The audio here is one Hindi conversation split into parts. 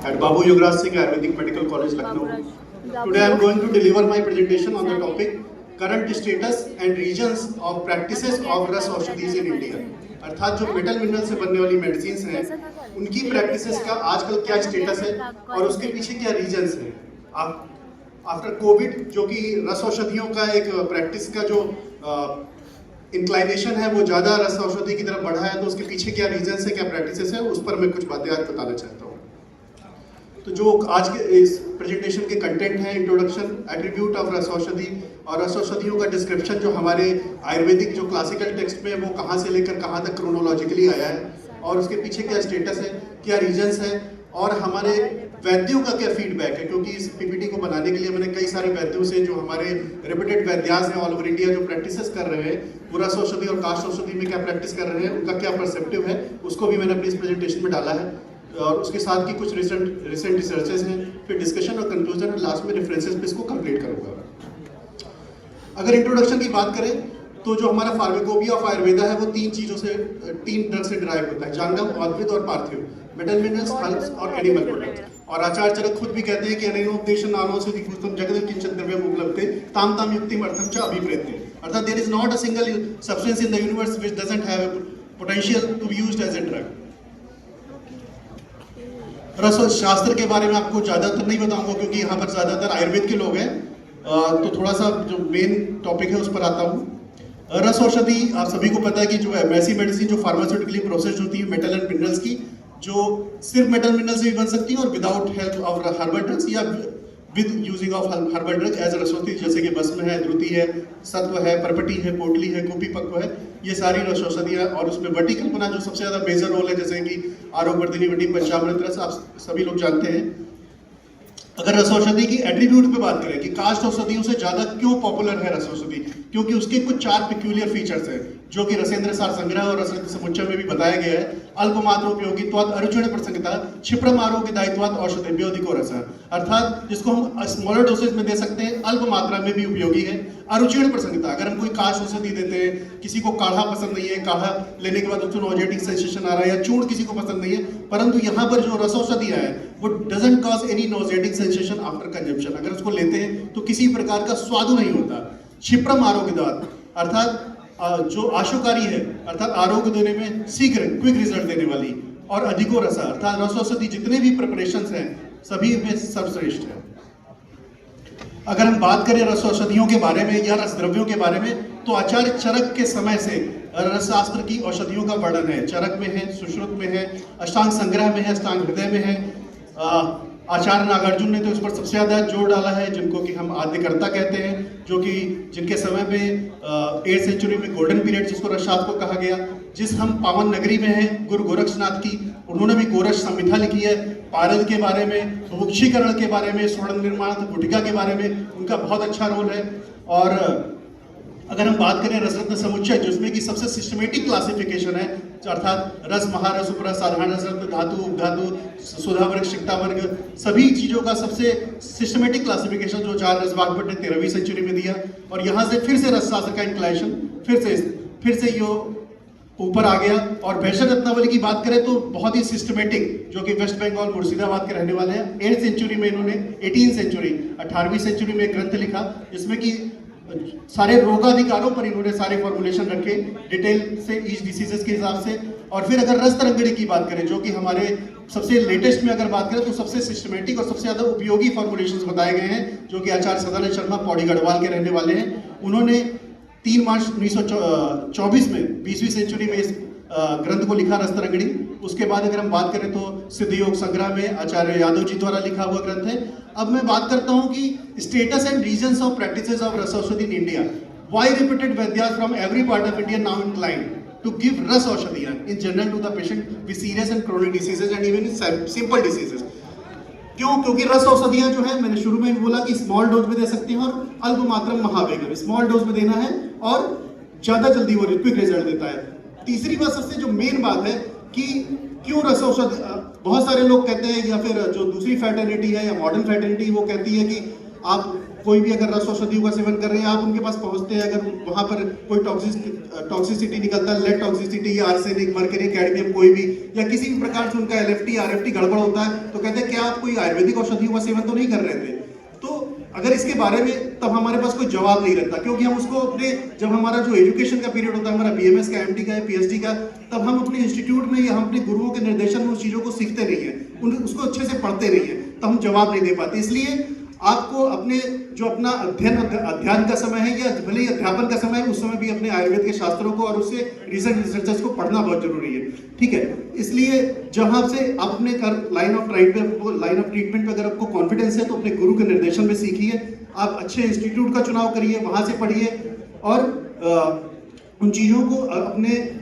at Babu Yuvraj Singh Ayurvedic Medical College, Lucknow. Today I am going to deliver my presentation on the topic current status and regions of practices of रस औषधीज in India. अर्थात जो मेटल मिनरल से बनने वाली मेडिसिन्स हैं उनकी प्रैक्टिसेस का आजकल क्या स्टेटस है और उसके पीछे क्या रीजन्स हैं. आफ्टर कोविड जो कि रस औषधियों का एक प्रैक्टिस का जो इंक्लाइनेशन है वो ज़्यादा रस औषधि की तरफ बढ़ा है, तो उसके पीछे क्या रीजन्स है, क्या प्रैक्टिसेस है, उस पर मैं कुछ बातें आज बताना चाहता हूँ. तो जो आज के इस प्रेजेंटेशन के कंटेंट है, इंट्रोडक्शन, एट्रीब्यूट ऑफ रस औषधि और रस औषधियों का डिस्क्रिप्शन जो हमारे आयुर्वेदिक जो क्लासिकल टेक्स्ट में वो कहाँ से लेकर कहाँ तक क्रोनोलॉजिकली आया है और उसके पीछे क्या स्टेटस है, क्या रीजन्स है और हमारे वैद्यों का क्या फीडबैक है. क्योंकि इस पीपीटी को बनाने के लिए मैंने कई सारे वैद्यों से जो हमारे रेप्यूटेड वैद्यास हैं ऑल ओवर इंडिया जो प्रैक्टिसेस कर रहे हैं, वो रस औषधि और काष्ठ औषधि में क्या प्रैक्टिस कर रहे हैं, उनका क्या परसेप्टिव है, उसको भी मैंने अपनी इस प्रेजेंटेशन में डाला है. और उसके साथ की कुछ रिसेंट रिसर्चेस हैं, फिर डिस्कशन और कंक्लूजन और लास्ट में रेफरेंसेस पे इसको कंप्लीट करूंगा. अगर इंट्रोडक्शन की बात करें तो जो हमारा फार्माकोपिया ऑफ आयुर्वेदा है वो तीन ड्रग से डिराइव होता है: जांगम, औद्भिद और पार्थिव, मेटल मिनरल्स, हर्ब्स और एनिमल प्रोडक्ट्स. और आचार्य चरक खुद भी कहते हैं कि अनेनोपदेश नानोषधि भूतम जगत किंचित द्रव्यम उपलब्धे ताम ताम युक्तिम अर्थम च अभिप्रेत्य. अर्थात there is not a single substance in the universe which doesn't have potential to be used as a drug. Rasa Shastra के बारे में आपको ज़्यादातर नहीं बताऊंगा क्योंकि यहाँ पर ज़्यादातर आयुर्वेद के लोग हैं, तो थोड़ा सा जो मेन टॉपिक है उस पर आता हूँ. रस औषधि आप सभी को पता है कि जो ऐसी मेडिसिन जो फार्मास्यूटिकली प्रोसेस्ड होती है मेटल एंड मिनरल्स की, जो सिर्फ मेटल मिनरल से भी बन सकती है और without help of herbal drugs या with using of herbal drug as rasa aushadhi, जैसे कि भस्म है, द्रुति है, सत्व है, परपटी है, पोटली है, कुपीपक्व है, ये सारी रस औषधियाँ. और उसमें वटी कल्पना जो सबसे ज़्यादा मेजर रोल है, जैसे कि आरोग्यवर्धिनी वटी, पंचामृत रस, आप सभी लोग जानते हैं. अगर रस औषधि की एट्रीब्यूट पे बात करें कि काष्ठ औषधियों से ज़्यादा क्यों पॉपुलर है रस औषधि, क्योंकि उसके कुछ 4 पेक्यूलियर फीचर्स हैं जो कि रसेंद्र सार संग्रह और रसरत्न समुच्चय में भी बताया गया है. अल्पमात्र उपयोगित्वात् अरुचिण प्रसंगता क्षिप्रम आरोग्यदायित्वात् औषधेभ्यो अधिको रसः. अर्थात जिसको हम स्मॉलर डोसेज में दे सकते हैं, अल्प मात्रा में भी उपयोगी है. अरुचिण प्रसंगता, अगर हम कोई काष्ठ औषधि देते हैं, किसी को काढ़ा पसंद नहीं है, काढ़ा लेने के बाद उसको नॉजेटिक सेंसेशन आ रहा है, या चूर्ण किसी को पसंद नहीं है, परंतु यहाँ पर जो रस औषधियाँ हैं वो doesn't cause any nauseatic sensation after consumption. अगर उसको लेते हैं तो किसी प्रकार का स्वादु नहीं होता. क्षिप्रम आरोग्यदात, अर्थात जो आशुकारी है, अर्थात आरोग्य देने में शीघ्र क्विक रिजल्ट देने वाली, और अधिको रसा, अर्थात रस औषधि जितने भी प्रिपरेशंस हैं सभी में सर्वश्रेष्ठ है. अगर हम बात करें रस औषधियों के बारे में या रस द्रव्यों के बारे में, तो आचार्य चरक के समय से रसशास्त्र की औषधियों का वर्णन है. चरक में है, सुश्रुत में है, अष्टांग संग्रह में है, अष्टांग हृदय में है. आचार्य नागार्जुन ने तो इस पर सबसे ज़्यादा जोर डाला है, जिनको कि हम आद्यकर्ता कहते हैं, जो कि जिनके समय में 8th सेंचुरी में गोल्डन पीरियड जिसको रसशास्त्र को कहा गया. जिस हम पावन नगरी में हैं गुरु गोरक्षनाथ की, उन्होंने भी गोरक्ष संहिता लिखी है. पारद के बारे में, मुक्षीकरण के बारे में, स्वर्ण निर्माण गुटिका के बारे में उनका बहुत अच्छा रोल है. और अगर हम बात करें रसरत्न समुच्चय, जिसमें कि सबसे सिस्टमेटिक क्लासिफिकेशन है, अर्थात रस, महारस, उपरस, साधारण रस, धातु, उपधातु, सुधा वर्ग, शिक्ता वर्ग, सभी चीज़ों का सबसे सिस्टमेटिक क्लासिफिकेशन जो 4 रस वाग्भट ने 13वीं सेंचुरी में दिया. और यहाँ से फिर से रसशास्त्र का इंक्लाइनेशन फिर से ये ऊपर आ गया. और भैषज रत्नावली की बात करें तो बहुत ही सिस्टमेटिक, जो कि वेस्ट बंगाल मुर्शिदाबाद के रहने वाले हैं. 8th सेंचुरी में इन्होंने 18वीं सेंचुरी में एक ग्रंथ लिखा, जिसमें कि सारे रोगाधिकारों पर इन्होंने सारे फॉर्मुलेशन रखे डिटेल से ईच डिसीजेस के हिसाब से. और फिर अगर रस तरंगिणी की बात करें, जो कि हमारे सबसे लेटेस्ट में अगर बात करें तो सबसे सिस्टमेटिक और सबसे ज़्यादा उपयोगी फॉर्मुलेशंस बताए गए हैं, जो कि आचार्य सदानंद शर्मा पौड़ी गढ़वाल के रहने वाले हैं. उन्होंने 3 मार्च 1924 में 20वीं सेंचुरी में इस ग्रंथ को लिखा, रस तरंगिणी. उसके बाद अगर हम बात करें तो सिद्ध योग संग्रह में आचार्य यादव जी द्वारा लिखा हुआ ग्रंथ है. अब मैं बात करता हूं कि status and reasons of practices of rasa aushadhi in India. Why repeated vaidyas from every part of India now inclined to give rasa औषधियां in general to the patient with serious and chronic diseases and even in simple diseases. क्यों? क्योंकि रस औषधियां जो है, मैंने शुरू में भी बोला कि स्मॉल डोज में दे सकते हैं और अल्प मात्रा में महावेग. स्मॉल डोज में देना है और ज़्यादा जल्दी वो क्विक रिजल्ट देता है. तीसरी बात, सबसे जो मेन बात है कि क्यों रस औषध, बहुत सारे लोग कहते हैं, या फिर जो दूसरी फैटर्निटी है या मॉडर्न फैटर्निटी, वो कहती है कि आप कोई भी अगर रस औषधियों का सेवन कर रहे हैं, आप उनके पास पहुंचते हैं, अगर वहां पर कोई टॉक्सिसिटी निकलता है, लेड टॉक्सिसिटी या आर्सेनिक, मर्करी, कैडमियम कोई भी, या किसी भी प्रकार से उनका LFT RFT गड़बड़ होता है, तो कहते हैं क्या आप कोई आयुर्वेदिक औषधियों का सेवन तो नहीं कर रहे थे? तो अगर इसके बारे में तब हमारे पास कोई जवाब नहीं रहता, क्योंकि हम उसको अपने, जब हमारा जो एजुकेशन का पीरियड होता है, हमारा BMS का, MD का, PhD का, तब हम अपने इंस्टीट्यूट में या हम अपने गुरुओं के निर्देशन में उस चीज़ों को सीखते नहीं है, उसको अच्छे से पढ़ते नहीं है, तो हम जवाब नहीं दे पाते। इसलिए आपको अपने जो अपना अध्ययन का समय है, या भले ही अध्यापन का समय है, उस समय भी अपने आयुर्वेद के शास्त्रों को और उससे रिसर्चर्स को पढ़ना बहुत जरूरी है, ठीक है। इसलिए जहां से आप अपने लाइन ऑफ ट्रीटमेंट पे अगर आपको कॉन्फिडेंस है, तो अपने गुरु के निर्देशन में सीखिए, आप अच्छे इंस्टीट्यूट का चुनाव करिए, वहां से पढ़िए, और उन चीज़ों को अपने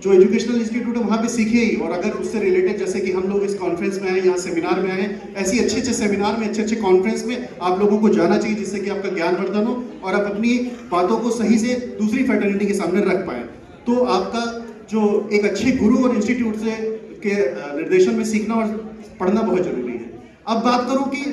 जो एजुकेशनल इंस्टीट्यूट है वहाँ पे सीखिए ही। और अगर उससे रिलेटेड, जैसे कि हम लोग इस कॉन्फ्रेंस में आए, यहाँ सेमिनार में आए, ऐसी अच्छे सेमिनार में, अच्छे कॉन्फ्रेंस में आप लोगों को जाना चाहिए, जिससे कि आपका ज्ञान वर्धन हो और आप अपनी बातों को सही से दूसरी फैटर्निटी के सामने रख पाए। तो आपका जो एक अच्छे गुरु और इंस्टीट्यूट से के निर्देशन में सीखना और पढ़ना बहुत जरूरी है। अब बात करूँ कि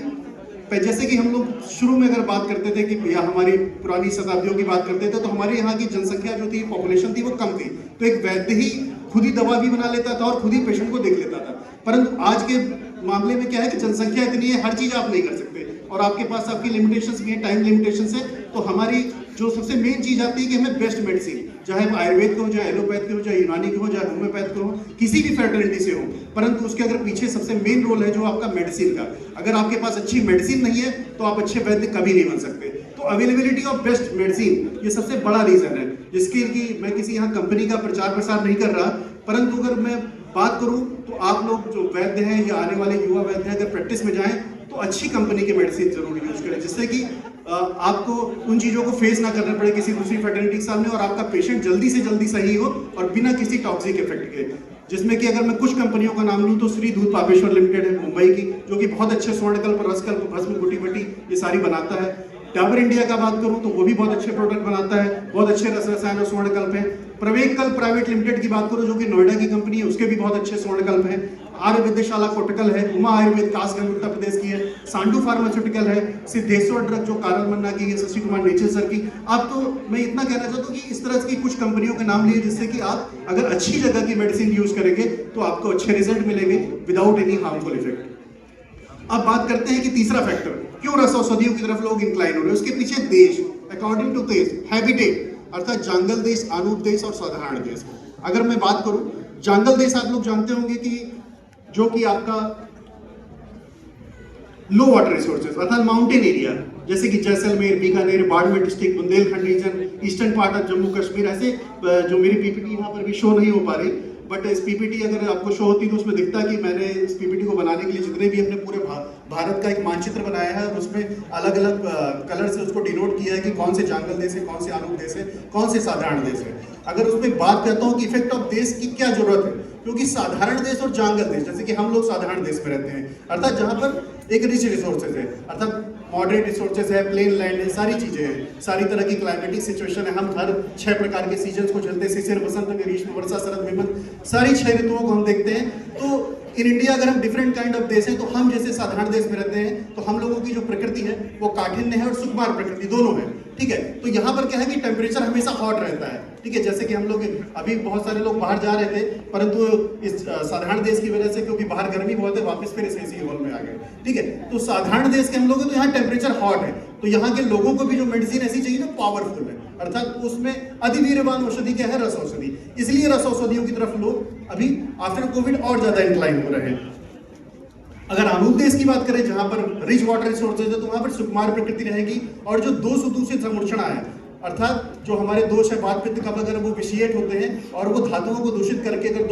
जैसे कि हम लोग शुरू में अगर बात करते थे कि या हमारी पुरानी शताब्दियों की बात करते थे, तो हमारे यहाँ की जनसंख्या जो थी, पॉपुलेशन थी, वो कम थी, तो एक वैद्य ही खुद ही दवा भी बना लेता था और खुद ही पेशेंट को देख लेता था। परंतु आज के मामले में क्या है कि जनसंख्या इतनी है, हर चीज आप नहीं कर सकते, और आपके पास आपकी लिमिटेशंस भी है, टाइम लिमिटेशंस है। तो हमारी जो सबसे मेन चीज आती है कि हमें बेस्ट मेडिसिन, चाहे वो आयुर्वेद के हो, चाहे एलोपैथ के हो, चाहे यूनानी के हो, चाहे होम्योपैथ के हो, किसी भी फैटर्निटी से हो, परंतु उसके अगर पीछे सबसे मेन रोल है जो आपका मेडिसिन का। अगर आपके पास अच्छी मेडिसिन नहीं है, तो आप अच्छे वैद्य कभी नहीं बन सकते। तो अवेलेबिलिटी ऑफ बेस्ट मेडिसिन, ये सबसे बड़ा रीजन है, जिसके कि मैं किसी यहाँ कंपनी का प्रचार प्रसार नहीं कर रहा, परंतु अगर मैं बात करूं तो आप लोग जो वैद्य हैं या आने वाले युवा वैद्य हैं, अगर प्रैक्टिस में जाएं तो अच्छी कंपनी के मेडिसिन जरूर यूज करें, जिससे कि आपको उन चीज़ों को फेस ना करना पड़े किसी दूसरी फैटर्निटी के सामने, और आपका पेशेंट जल्दी से जल्दी सही हो और बिना किसी टॉक्सिक इफेक्ट के। जिसमें कि अगर मैं कुछ कंपनियों का नाम लूँ तो श्री दूध पापेश्वर लिमिटेड है मुंबई की, जो कि बहुत अच्छे स्वर्णकल्प, रसकल्प, भस्म, गुटी बटी ये सारी बनाता है। डाबर इंडिया का बात करूं तो वो भी बहुत अच्छे प्रोडक्ट बनाता है, बहुत अच्छे रसायन और स्वर्णकल्प है। प्रवेक कल्प प्राइवेट लिमिटेड की बात करूं जो कि नोएडा की कंपनी है, उसके भी बहुत अच्छे स्वर्णकल्प हैं। आर्य विद्याशाला कोटकल है, उमा आयुर्वेद कासगंज उत्तर प्रदेश की है, सांडू फार्मास्यूटिकल है, सिद्धेश्वर ड्रग जो कारल मन्ना की है, शशि कुमार नेचर सर की। आप तो मैं इतना कहना चाहता हूँ कि इस तरह की कुछ कंपनियों के नाम लिए, जिससे कि आप अगर अच्छी जगह की मेडिसिन यूज करेंगे तो आपको अच्छे रिजल्ट मिलेंगे विदाउट एनी हार्मफुल इफेक्ट। अब बात करते हैं कि तीसरा फैक्टर, क्यों रस औषधियों की तरफ लोग इंक्लाइन हो रहे हैं। उसके पीछे देश, अकॉर्डिंग टू देश, हैबिटेट अर्थात जंगल देश, आनूप देश और साधारण देश। अगर मैं बात करूं जंगल देश, आप लोग जानते होंगे कि जो कि आपका लो वाटर रिसोर्सेज अर्थात माउंटेन एरिया, जैसे कि Jaisalmer, Bikaner, Barmer district, Bundelkhand region, eastern part of Jammu Kashmir, ऐसे जो मेरी पीपीटी यहाँ पर भी शो नहीं हो पा रही, बट इस पीपीटी अगर आपको शो होती तो उसमें दिखता कि मैंने इस पीपीटी को बनाने के लिए जितने भी अपने पूरे भारत का एक मानचित्र बनाया है और उसमें अलग अलग कलर से उसको डिनोट किया है कि कौन से जंगल देश है, कौन से आनूप देश है, कौन से साधारण देश है। अगर उसमें बात करता हूँ कि इफेक्ट ऑफ देश की क्या जरूरत है, क्योंकि साधारण देश और जंगल देश, जैसे कि हम लोग साधारण देश में रहते हैं, अर्थात जहाँ पर एक रिच रिसोर्सेज है, अर्थात मॉडरेट रिसोर्सेज है, प्लेन लैंड है, सारी चीजें हैं, सारी तरह की क्लाइमेटिक सिचुएशन है, हम हर 6 प्रकार के सीजन्स को झेलते हैं, शिशिर, बसंत, ग्रीष्म, वर्षा, शरद, हेमंत, सारी 6 ऋतुओं को हम देखते हैं। तो इन इंडिया अगर हम डिफरेंट काइंड ऑफ देश हैं, तो हम जैसे साधारण देश में रहते हैं, तो हम लोगों की जो प्रकृति है वो काठिन्य है और सुकुमार प्रकृति दोनों है, ठीक है। तो यहाँ पर क्या है कि टेम्परेचर हमेशा हॉट रहता है, ठीक है। जैसे कि हम लोग अभी बहुत सारे लोग बाहर जा रहे थे, परंतु इस साधारण देश की वजह से, क्योंकि बाहर गर्मी बहुत है, वापस फिर इस एसी हॉल में आ गए, ठीक है। तो साधारण देश के हम लोग हैं, तो यहाँ टेम्परेचर हॉट है, तो यहाँ के लोगों को भी जो मेडिसिन ऐसी चाहिए ना पावरफुल है, अर्थात उसमें अधिवीर्यवान औषधि क्या है, रस औषधि। इसलिए रस औषधियों की तरफ लोग अभी आफ्टर कोविड और ज्यादा इंक्लाइन हो रहे हैं। अगर आनूप देश की बात करें, जहां पर रिच वाटर रिसोर्सेज है, तो वहां पर सुकुमार प्रकृति रहेगी, और जो दोष दूषित समूर्छणा है, अर्थात जो हमारे दोष है वात पित्त कफ, अगर वो विशिएट होते हैं और वो धातुओं को दूषित करके अगर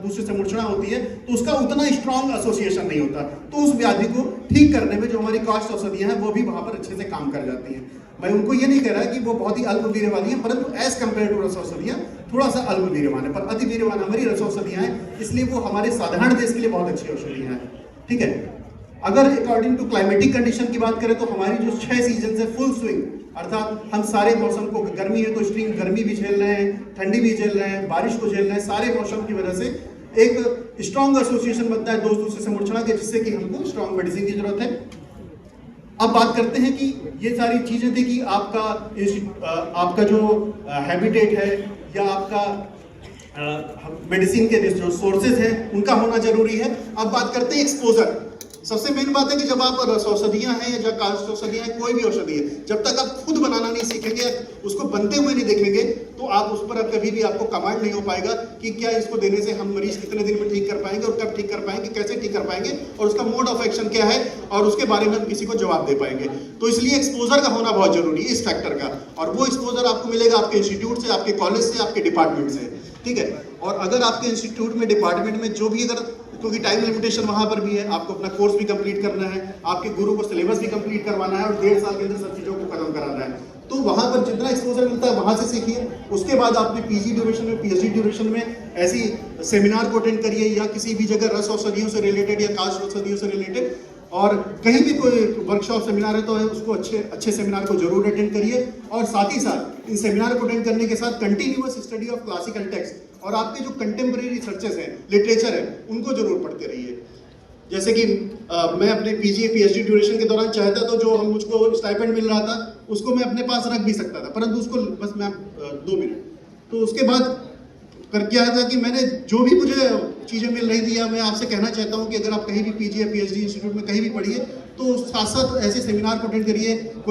दूषित समूर्छणा होती है, तो उसका उतना स्ट्रॉन्ग एसोसिएशन नहीं होता, तो उस व्याधि को ठीक करने में जो हमारी कास्ट औषधियां हैं वो भी वहां पर अच्छे से काम कर जाती हैं। मैं उनको ये नहीं कह रहा कि वो बहुत ही अल्प वीर्य वाली हैं, परंतु एज कम्पेयर टू रस औषधियां थोड़ा सा अल्प वीर्यवान है, पर अति वीर्यवान हमारी रस औषधियां हैं, इसलिए वो हमारे साधारण देश के लिए बहुत अच्छी औषधियां हैं, ठीक है। अगर अकॉर्डिंग टू क्लाइमेटिक कंडीशन की बात करें, तो हमारी जो 6 सीजन है फुल स्विंग, अर्थात हम सारे मौसम को, गर्मी है तो एक्सट्रीम गर्मी भी झेल रहे हैं, ठंडी भी झेल रहे हैं, बारिश को झेल रहे हैं, सारे मौसम की वजह से एक स्ट्रॉन्ग एसोसिएशन बनता है दोष दूसरे समूर्छणा के, जिससे कि हमको स्ट्रॉन्ग मेडिसिन की जरूरत है। अब बात करते हैं कि ये सारी चीजें थी कि आपका जो हैबिटेट है या आपका मेडिसिन के जो सोर्सेज हैं उनका होना जरूरी है। अब बात करते हैं एक्सपोजर। सबसे मेन बात है कि जब आप औषधियां हैं या कास्ट औषधियां हैं, कोई भी औषधि है, जब तक आप खुद बनाना नहीं सीखेंगे, उसको बनते हुए नहीं देखेंगे, तो आप उस पर अब कभी भी आपको कमांड नहीं हो पाएगा कि क्या इसको देने से हम मरीज कितने दिन में ठीक कर पाएंगे और कब ठीक कर पाएंगे, कैसे ठीक कर पाएंगे और उसका मोड ऑफ एक्शन क्या है और उसके बारे में हम किसी को जवाब दे पाएंगे। तो इसलिए एक्सपोजर का होना बहुत जरूरी है इस फैक्टर का, और वो एक्सपोजर आपको मिलेगा आपके इंस्टीट्यूट से, आपके कॉलेज से, आपके डिपार्टमेंट से, ठीक है। और अगर आपके इंस्टीट्यूट में, डिपार्टमेंट में जो भी, अगर क्योंकि टाइम लिमिटेशन वहां पर भी है, आपको अपना कोर्स भी कंप्लीट करना है, आपके गुरु को सिलेबस भी कंप्लीट करवाना है और 1.5 साल के अंदर सब चीजों को खत्म कराना है, तो वहां पर जितना एक्सपोजर मिलता है वहां से सीखिए। उसके बाद आपने पीजी ड्यूरेशन में, पीएचडी ड्यूरेशन में ऐसी सेमिनार को अटेंड करिए, या किसी भी जगह रस औषधियों से रिलेटेड या कास्ट औषधियों से रिलेटेड, और कहीं भी कोई वर्कशॉप सेमिनार है तो उसको अच्छे सेमिनार को जरूर अटेंड करिए। और साथ ही साथ इन सेमिनार को अटेंड करने के साथ continuous study of classical text और आपके जो कंटेम्प्रेरी रिसर्चेस हैं, लिटरेचर है, उनको जरूर पढ़ते रहिए। जैसे कि मैं अपने पीजी पीएचडी ड्यूरेशन के दौरान चाहता तो जो हम मुझको स्टाइपेंड मिल रहा था उसको मैं अपने पास रख भी सकता था, परंतु उसको बस मैं 2 मिनट, तो उसके बाद कर क्या था कि मैंने जो भी मुझे चीज़ें मिल रही थी, या मैं आपसे कहना चाहता हूँ कि अगर आप कहीं भी पीजी या पीएचडी इंस्टीट्यूट में कहीं भी पढ़िए तो साथ साथ ऐसे सेमिनार को अटेंड करिए। कोई